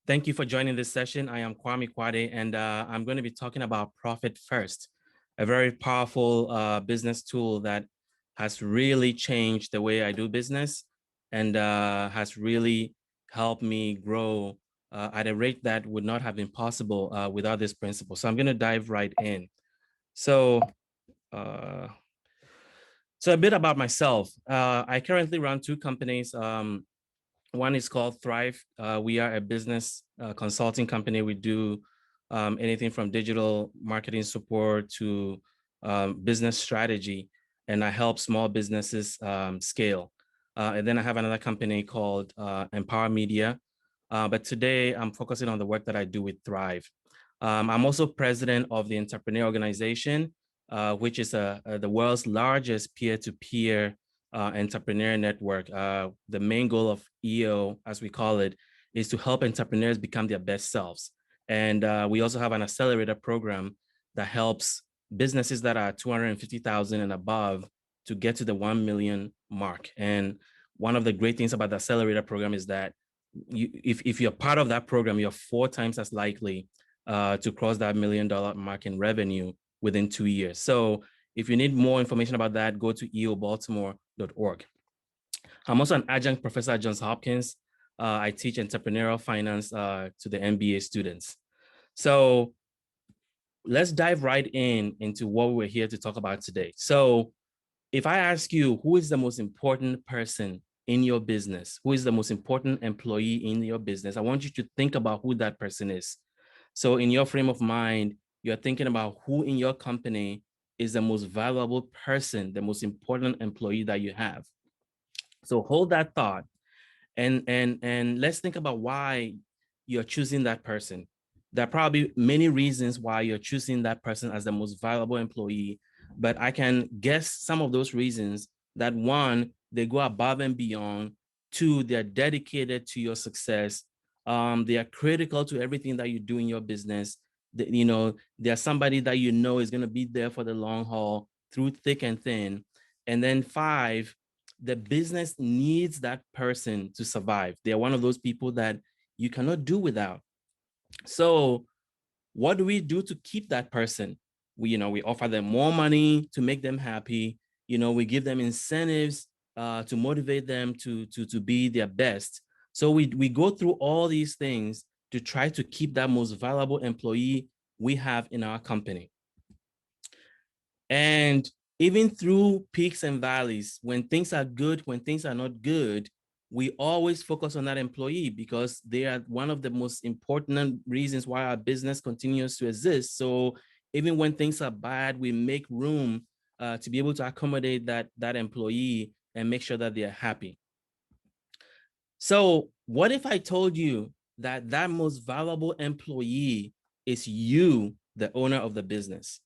Thank you for joining this session. I am Kwame Kuadey, and I'm going to be talking about Profit First, a very powerful business tool that has really changed the way I do business and has really helped me grow at a rate that would not have been possible without this principle. So I'm going to dive right in. So, so a bit about myself. I currently run two companies. One is called Thrive. We are a business consulting company. We do anything from digital marketing support to business strategy, and I help small businesses scale. And then I have another company called Empower Media. But today I'm focusing on the work that I do with Thrive. I'm also president of the Entrepreneur Organization, which is the world's largest peer-to-peer entrepreneur network. The main goal of EO, as we call it, is to help entrepreneurs become their best selves. And we also have an accelerator program that helps businesses that are 250,000 and above to get to the 1 million mark. And one of the great things about the accelerator program is that if you're part of that program, you're 4 times as likely to cross that $1 million mark in revenue within 2 years. So if you need more information about that, go to eobaltimore.org. I'm also an adjunct professor at Johns Hopkins. I teach entrepreneurial finance to the MBA students. So let's dive right into what we're here to talk about today. So if I ask you, who is the most important person in your business? Who is the most important employee in your business? I want you to think about who that person is. So in your frame of mind, you're thinking about who in your company is the most valuable person, the most important employee that you have. So hold that thought and let's think about why you're choosing that person. There are probably many reasons why you're choosing that person as the most valuable employee, but I can guess some of those reasons. That one, they go above and beyond. Two, they're dedicated to your success. They are critical to everything that you do in your business. They're somebody that you know is going to be there for the long haul through thick and thin. And then 5, the business needs that person to survive. They're one of those people that you cannot do without. So what do we do to keep that person? We offer them more money to make them happy. We give them incentives to motivate them to be their best. So we go through all these things to try to keep that most valuable employee we have in our company. And even through peaks and valleys, when things are good, when things are not good, we always focus on that employee because they are one of the most important reasons why our business continues to exist. So even when things are bad, we make room to be able to accommodate that employee and make sure that they are happy. So what if I told you that most valuable employee is you, the owner of the business?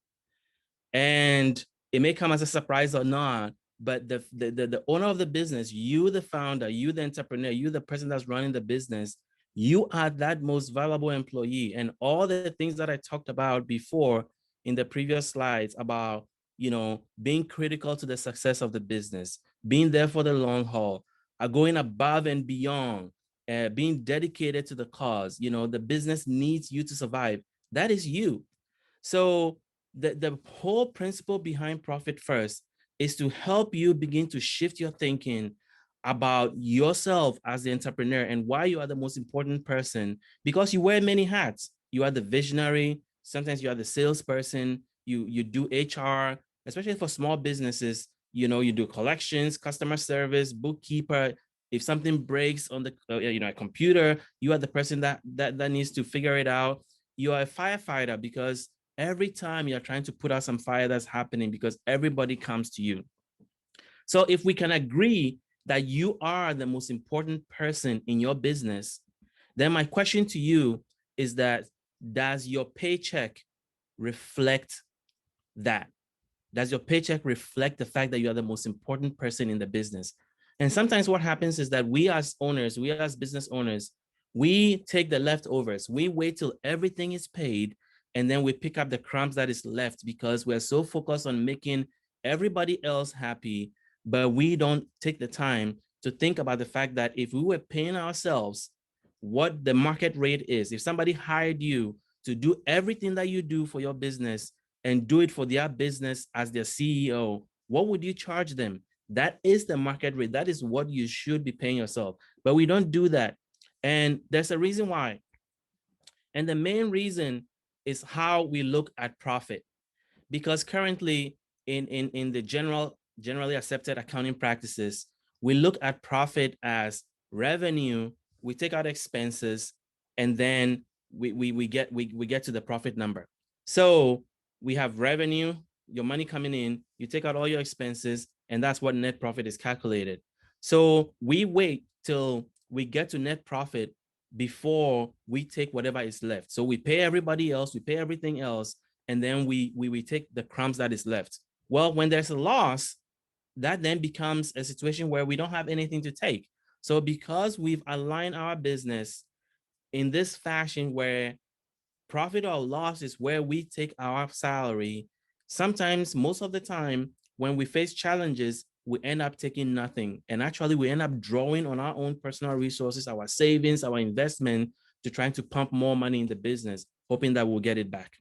And it may come as a surprise or not, but the owner of the business, you, the founder, you, the entrepreneur, you, the person that's running the business, you are that most valuable employee. And all the things that I talked about before in the previous slides about, being critical to the success of the business, being there for the long haul, going above and beyond, being dedicated to the cause, the business needs you to survive. That is you. So the whole principle behind Profit First is to help you begin to shift your thinking about yourself as the entrepreneur and why you are the most important person, because you wear many hats. You are the visionary. Sometimes you are the salesperson. You do HR, especially for small businesses. You do collections, customer service, bookkeeper. If something breaks on the a computer, you are the person that needs to figure it out. You are a firefighter because every time you're trying to put out some fire that's happening, because everybody comes to you. So if we can agree that you are the most important person in your business, then my question to you is that, does your paycheck reflect that? Does your paycheck reflect the fact that you are the most important person in the business? And sometimes what happens is that we as owners, we as business owners, we take the leftovers. We wait till everything is paid, and then we pick up the crumbs that is left because we're so focused on making everybody else happy, but we don't take the time to think about the fact that if we were paying ourselves, what the market rate is. If somebody hired you to do everything that you do for your business and do it for their business as their CEO, what would you charge them? That is the market rate. That is what you should be paying yourself. But we don't do that. And there's a reason why. And the main reason is how we look at profit. Because currently in the generally accepted accounting practices, we look at profit as revenue, we take out expenses, and then we get to the profit number. So we have revenue, your money coming in, you take out all your expenses, and that's what net profit is calculated. So we wait till we get to net profit before we take whatever is left. So we pay everybody else, we pay everything else, and then we take the crumbs that is left. Well, when there's a loss, that then becomes a situation where we don't have anything to take. So because we've aligned our business in this fashion where profit or loss is where we take our salary, sometimes, most of the time, when we face challenges, we end up taking nothing. And actually, we end up drawing on our own personal resources, our savings, our investment, to trying to pump more money in the business, hoping that we'll get it back.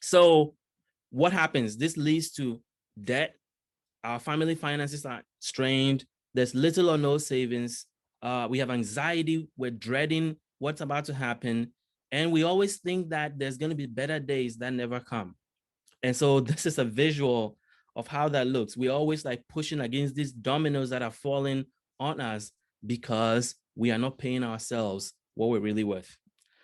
So what happens? This leads to debt. Our family finances are strained. There's little or no savings. We have anxiety. We're dreading what's about to happen. And we always think that there's going to be better days that never come. And so this is a visual of how that looks. We're always like pushing against these dominoes that are falling on us because we are not paying ourselves what we're really worth.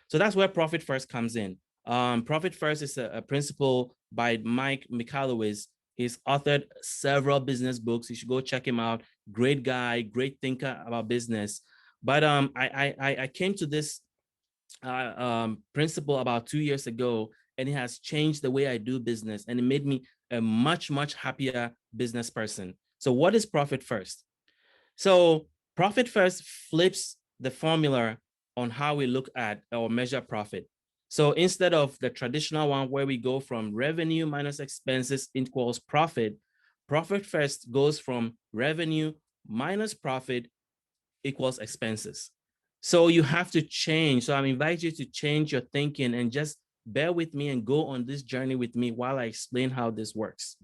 So that's where Profit First comes in. Profit First is a principle by Mike Michalowicz. He's authored several business books. You should go check him out. Great guy, great thinker about business. But I came to this principle about 2 years ago, and it has changed the way I do business, and it made me a much, much happier business person. So what is Profit First? So Profit First flips the formula on how we look at or measure profit. So instead of the traditional one where we go from revenue minus expenses equals profit, Profit First goes from revenue minus profit equals expenses. So you have to change. So I invite you to change your thinking and just bear with me and go on this journey with me while I explain how this works.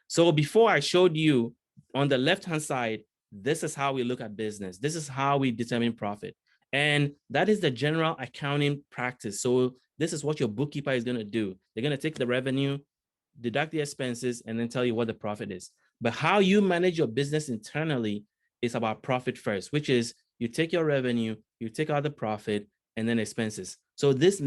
So before I showed you on the left-hand side, this is how we look at business. This is how we determine profit. And that is the general accounting practice. So this is what your bookkeeper is going to do. They're going to take the revenue, deduct the expenses, and then tell you what the profit is. But how you manage your business internally is about profit first, which is you take your revenue, you take out the profit, and then expenses. So this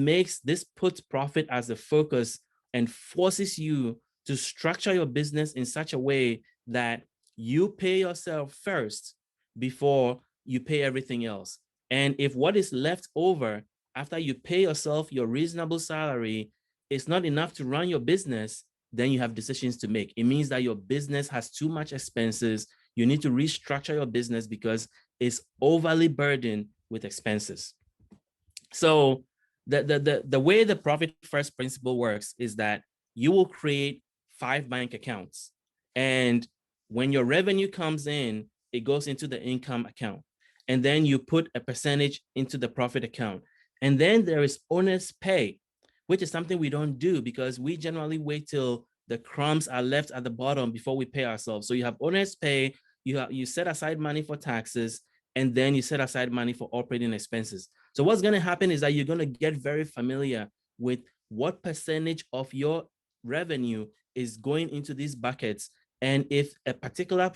puts profit as the focus and forces you to structure your business in such a way that you pay yourself first before you pay everything else. And if what is left over after you pay yourself your reasonable salary is not enough to run your business, then you have decisions to make. It means that your business has too much expenses. You need to restructure your business because it's overly burdened with expenses. So the way the Profit First principle works is that you will create 5 bank accounts. And when your revenue comes in, it goes into the income account. And then you put a percentage into the profit account. And then there is owner's pay, which is something we don't do because we generally wait till the crumbs are left at the bottom before we pay ourselves. So you have owner's pay, you set aside money for taxes, and then you set aside money for operating expenses. So what's going to happen is that you're going to get very familiar with what percentage of your revenue is going into these buckets. And if a particular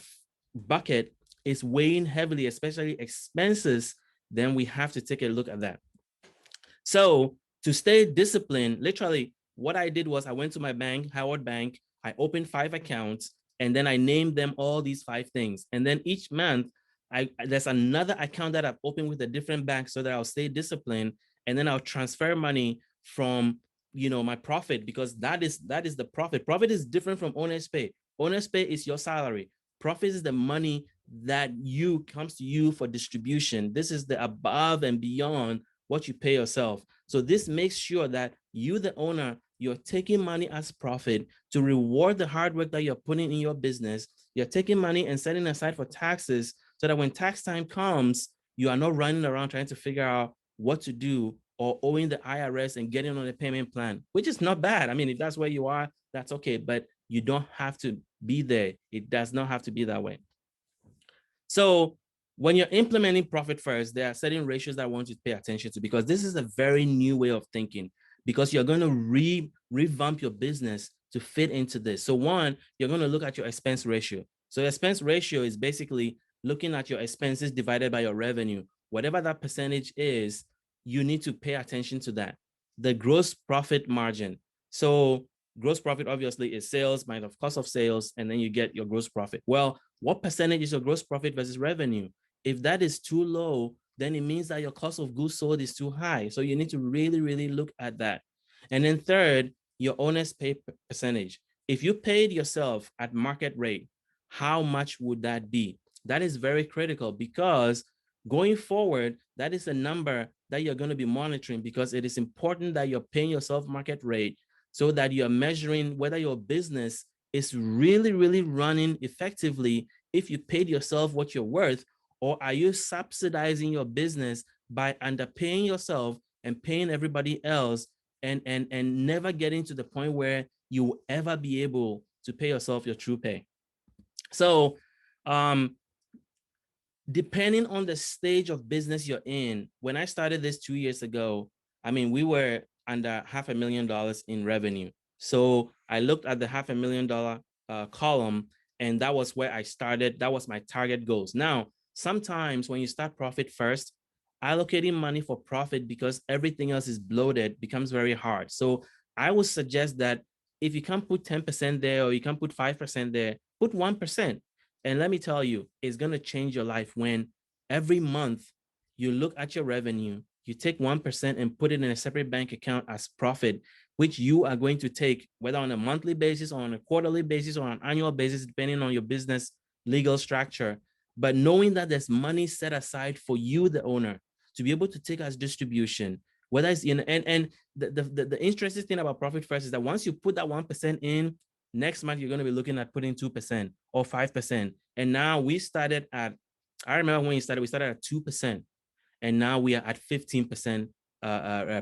bucket is weighing heavily, especially expenses, then we have to take a look at that. So to stay disciplined, literally what I did was I went to my bank, Howard Bank, I opened 5 accounts, and then I named them all these 5 things. And then each month, there's another account that I've opened with a different bank so that I'll stay disciplined, and then I'll transfer money from my profit, because that is the profit. Profit is different from owner's pay. Owner's pay is your salary. Profit is the money that comes to you for distribution. This is the above and beyond what you pay yourself. So this makes sure that you, the owner, you're taking money as profit to reward the hard work that you're putting in your business. You're taking money and setting aside for taxes so that when tax time comes, you are not running around trying to figure out what to do or owing the IRS and getting on a payment plan, which is not bad. I mean, if that's where you are, that's okay, but you don't have to be there. It does not have to be that way. So when you're implementing profit first, there are certain ratios that I want you to pay attention to, because this is a very new way of thinking, because you're going to revamp your business to fit into this. So one, you're going to look at your expense ratio. So expense ratio is basically looking at your expenses divided by your revenue. Whatever that percentage is, you need to pay attention to that. The gross profit margin. So gross profit obviously is sales minus cost of sales, and then you get your gross profit. Well, what percentage is your gross profit versus revenue? If that is too low, then it means that your cost of goods sold is too high. So you need to really, really look at that. And then third, your owner's pay percentage. If you paid yourself at market rate, how much would that be? That is very critical, because going forward, that is a number that you're going to be monitoring, because it is important that you're paying yourself market rate, so that you're measuring whether your business is really, really running effectively if you paid yourself what you're worth, or are you subsidizing your business by underpaying yourself and paying everybody else, and never getting to the point where you will ever be able to pay yourself your true pay. So depending on the stage of business you're in, when I started this 2 years ago, I mean, we were under $500,000 in revenue. So I looked at the $500,000 column, and that was where I started. That was my target goals. Now, sometimes when you start profit first, allocating money for profit because everything else is bloated becomes very hard. So I would suggest that if you can't put 10% there, or you can't put 5% there, put 1%. And let me tell you, it's going to change your life when every month you look at your revenue, you take 1% and put it in a separate bank account as profit, which you are going to take whether on a monthly basis or on a quarterly basis or on an annual basis, depending on your business legal structure. But knowing that there's money set aside for you, the owner, to be able to take as distribution, whether it's in, and the interesting thing about profit first is that once you put that 1% in, next month, you're going to be looking at putting 2% or 5%. And now we started at, I remember when we started at 2%. And now we are at 15%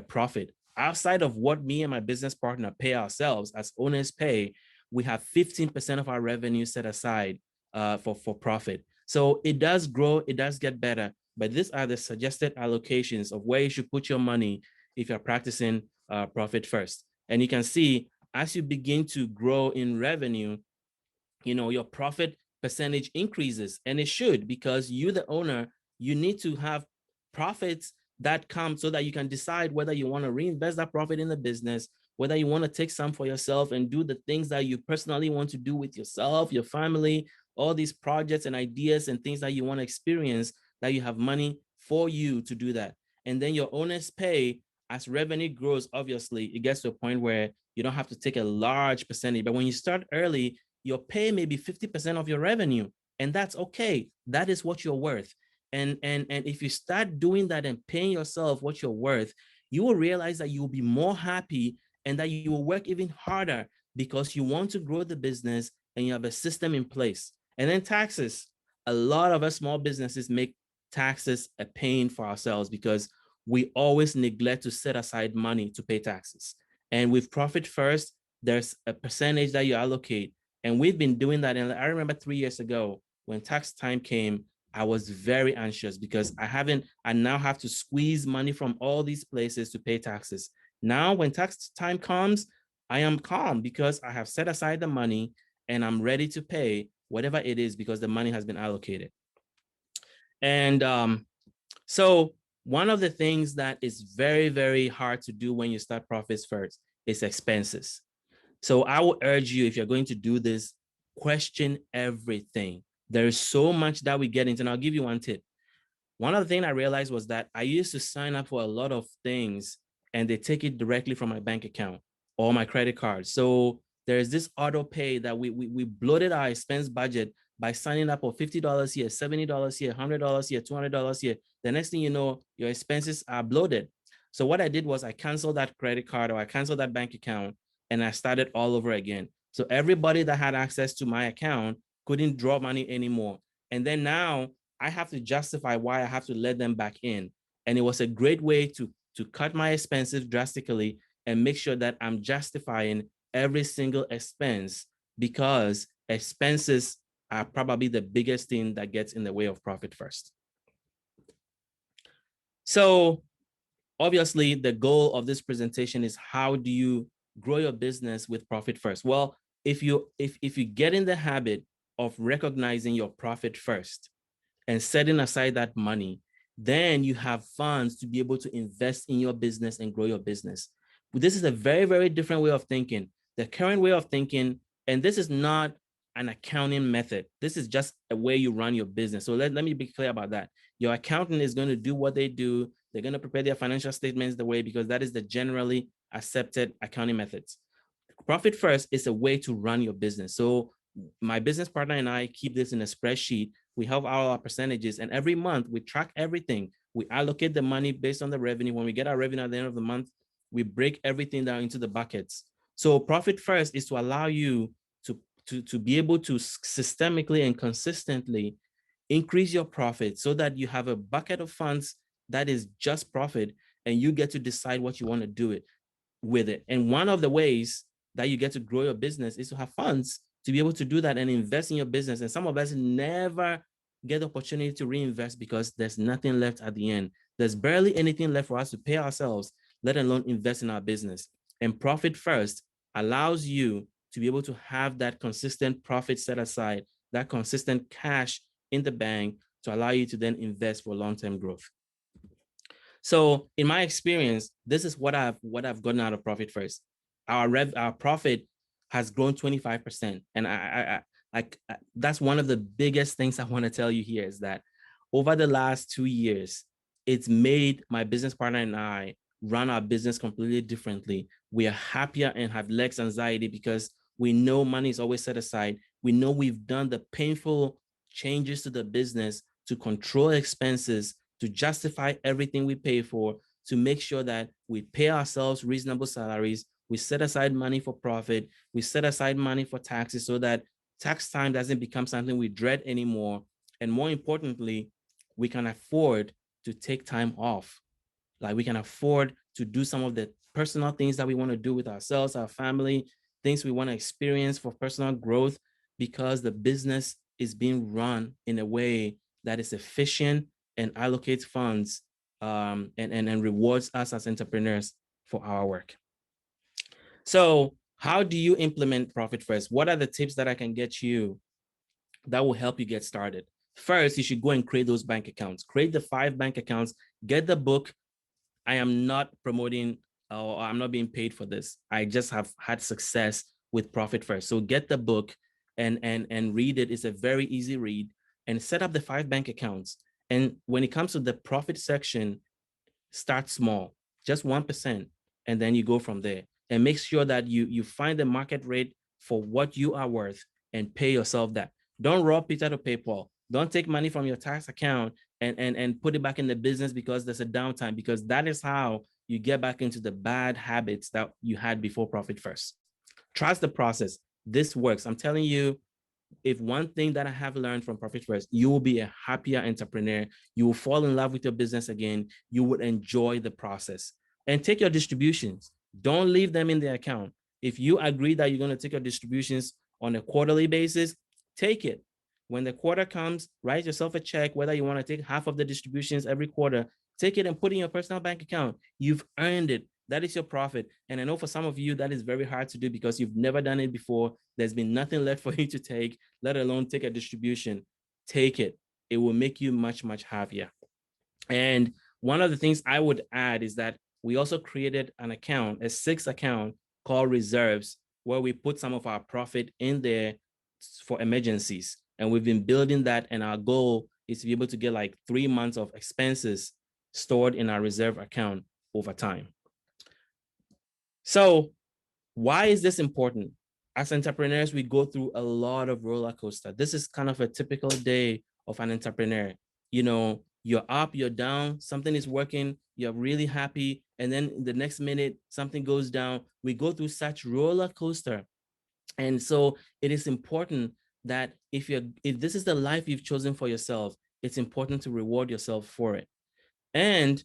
profit. Outside of what me and my business partner pay ourselves as owners pay, we have 15% of our revenue set aside for profit. So it does grow, it does get better. But these are the suggested allocations of where you should put your money if you're practicing profit first. And you can see as you begin to grow in revenue, your profit percentage increases, and it should, because you, the owner, you need to have profits that come so that you can decide whether you want to reinvest that profit in the business, whether you want to take some for yourself and do the things that you personally want to do with yourself, your family, all these projects and ideas and things that you want to experience, that you have money for you to do that. And then your owner's pay, as revenue grows, obviously, it gets to a point where you don't have to take a large percentage. But when you start early, your pay may be 50% of your revenue, and that's okay. That is what you're worth. And if you start doing that and paying yourself what you're worth, you will realize that you will be more happy, and that you will work even harder, because you want to grow the business and you have a system in place. And then taxes. A lot of us small businesses make taxes a pain for ourselves, because we always neglect to set aside money to pay taxes. And with profit first, there's a percentage that you allocate. And we've been doing that. And I remember 3 years ago, when tax time came, I was very anxious, because I now have to squeeze money from all these places to pay taxes. Now, when tax time comes, I am calm, because I have set aside the money and I'm ready to pay whatever it is, because the money has been allocated. And so one of the things that is very, very hard to do when you start profits first is expenses. So I will urge you, if you're going to do this, question everything. There is so much that we get into, and I'll give you one tip. One of the things I realized was that I used to sign up for a lot of things, and they take it directly from my bank account or my credit card. So there's this auto pay that we bloated our expense budget by signing up for $50 here, $70 here, $100 here, $200 here. The next thing you know, your expenses are bloated. So what I did was I canceled that credit card, or I canceled that bank account, and I started all over again. So everybody that had access to my account couldn't draw money anymore. And then now I have to justify why I have to let them back in. And it was a great way to cut my expenses drastically and make sure that I'm justifying every single expense, because expenses are probably the biggest thing that gets in the way of profit first. So obviously, the goal of this presentation is how do you grow your business with profit first? Well, if you get in the habit of recognizing your profit first and setting aside that money, then you have funds to be able to invest in your business and grow your business. This is a very, very different way of thinking. The current way of thinking, and this is not an accounting method. This is just a way you run your business. So let me be clear about that. Your accountant is going to do what they do. They're going to prepare their financial statements the way, because that is the generally accepted accounting methods. Profit first is a way to run your business. So my business partner and I keep this in a spreadsheet. We have all our percentages, and every month we track everything. We allocate the money based on the revenue. When we get our revenue at the end of the month, we break everything down into the buckets. So profit first is to allow you to be able to systemically and consistently increase your profit so that you have a bucket of funds that is just profit, and you get to decide what you want to do with it. And one of the ways that you get to grow your business is to have funds to be able to do that and invest in your business. And some of us never get the opportunity to reinvest because there's nothing left at the end. There's barely anything left for us to pay ourselves, let alone invest in our business. And profit first allows you to be able to have that consistent profit set aside, that consistent cash in the bank to allow you to then invest for long-term growth. So in my experience, this is what I've gotten out of profit first. Our profit has grown 25%. And that's one of the biggest things I want to tell you here is that over the last 2 years, it's made my business partner and I run our business completely differently. We are happier and have less anxiety because we know money is always set aside. We know we've done the painful changes to the business to control expenses, to justify everything we pay for, to make sure that we pay ourselves reasonable salaries. We set aside money for profit. We set aside money for taxes so that tax time doesn't become something we dread anymore. And more importantly, we can afford to take time off. Like we can afford to do some of the personal things that we want to do with ourselves, our family, things we want to experience for personal growth, because the business is being run in a way that is efficient and allocates funds and rewards us as entrepreneurs for our work. So how do you implement profit first? What are the tips that I can get you that will help you get started? First, you should go and create those bank accounts. Create the 5 bank accounts, get the book. I am not promoting or I'm not being paid for this. I just have had success with profit first. So get the book and read it. It's a very easy read, and set up the 5 bank accounts. And when it comes to the profit section, start small, just 1%, and then you go from there. And make sure that you find the market rate for what you are worth and pay yourself that. Don't rob Peter to pay Paul. Don't take money from your tax account and put it back in the business because there's a downtime, because that is how you get back into the bad habits that you had before profit first. Trust the process. This works. I'm telling you, if one thing that I have learned from Profit First, you will be a happier entrepreneur. You will fall in love with your business again. You would enjoy the process. And take your distributions. Don't leave them in the account. If you agree that you're going to take your distributions on a quarterly basis, take it. When the quarter comes, write yourself a check, whether you want to take half of the distributions every quarter, take it and put it in your personal bank account. You've earned it. That is your profit. And I know for some of you, that is very hard to do because you've never done it before. There's been nothing left for you to take, let alone take a distribution. Take it. It will make you much, much happier. And one of the things I would add is that we also created an account, a 6 account called reserves, where we put some of our profit in there for emergencies. And we've been building that. And our goal is to be able to get like 3 months of expenses stored in our reserve account over time. So why is this important? As entrepreneurs, we go through a lot of roller coaster. This is kind of a typical day of an entrepreneur. You know, you're up, you're down, something is working, you're really happy. And then the next minute, something goes down. We go through such roller coaster. And so it is important that if this is the life you've chosen for yourself, it's important to reward yourself for it. And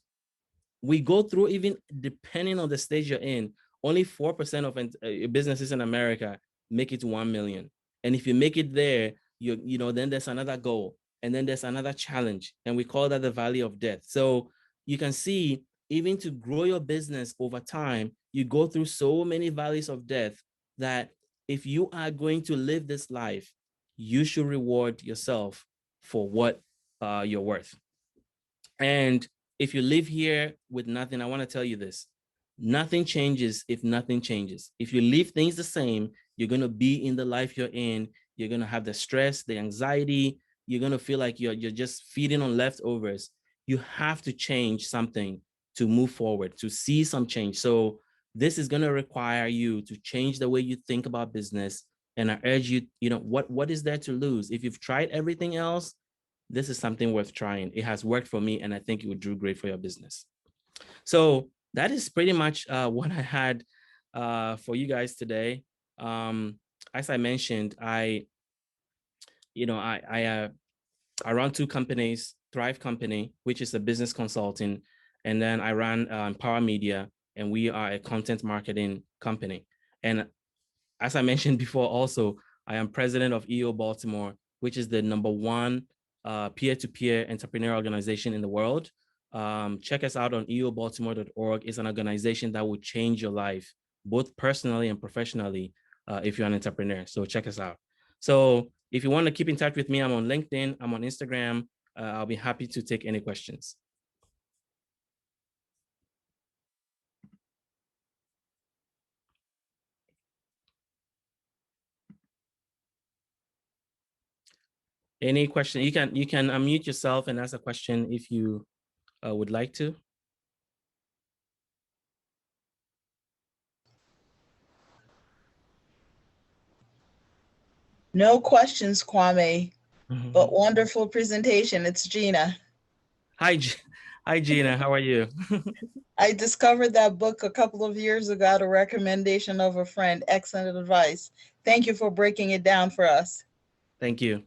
we go through, even depending on the stage you're in, only 4% of businesses in America make it to 1 million. And if you make it there, then there's another goal, and then there's another challenge, and we call that the valley of death. So you can see, even to grow your business over time, you go through so many valleys of death that if you are going to live this life, you should reward yourself for what you're worth. And if you live here with nothing, I want to tell you this: nothing changes if nothing changes. If you leave things the same, you're going to be in the life you're in. You're going to have the stress, the anxiety. You're going to feel like you're just feeding on leftovers. You have to change something to move forward, to see some change. So this is going to require you to change the way you think about business. And I urge you, what is there to lose? If you've tried everything else, this is something worth trying. It has worked for me, and I think it would do great for your business. So that is pretty much what I had for you guys today. As I mentioned, I run two companies: Thrive Company, which is a business consulting, and then I run Power Media, and we are a content marketing company. And as I mentioned before, also, I am president of EO Baltimore, which is the #1 peer-to-peer entrepreneur organization in the world. Check us out on eobaltimore.org. It's an organization that will change your life, both personally and professionally, if you're an entrepreneur. So check us out. So if you want to keep in touch with me, I'm on LinkedIn, I'm on Instagram. I'll be happy to take any questions. Any question? You can unmute yourself and ask a question if you would like to. No questions, Kwame, but wonderful presentation. It's Gina. Hi, Gina. How are you? I discovered that book a couple of years ago at a recommendation of a friend. Excellent advice. Thank you for breaking it down for us. Thank you.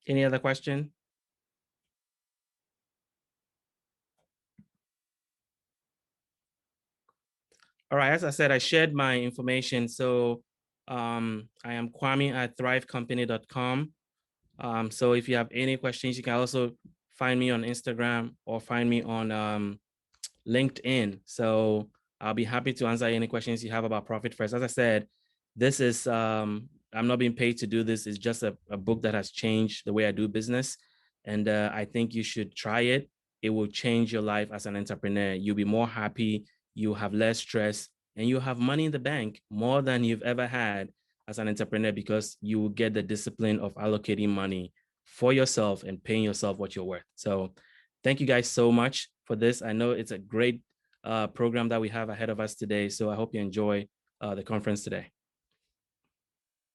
Any other question? All right, as I said, I shared my information. So I am Kwame at thrivecompany.com. So if you have any questions, you can also find me on Instagram or find me on LinkedIn. So I'll be happy to answer any questions you have about Profit First. As I said, this is, I'm not being paid to do this. It's just a book that has changed the way I do business. And I think you should try it. It will change your life as an entrepreneur. You'll be more happy, you have less stress, and you have money in the bank more than you've ever had as an entrepreneur, because you will get the discipline of allocating money for yourself and paying yourself what you're worth. So thank you guys so much for this. I know it's a great program that we have ahead of us today. So I hope you enjoy the conference today.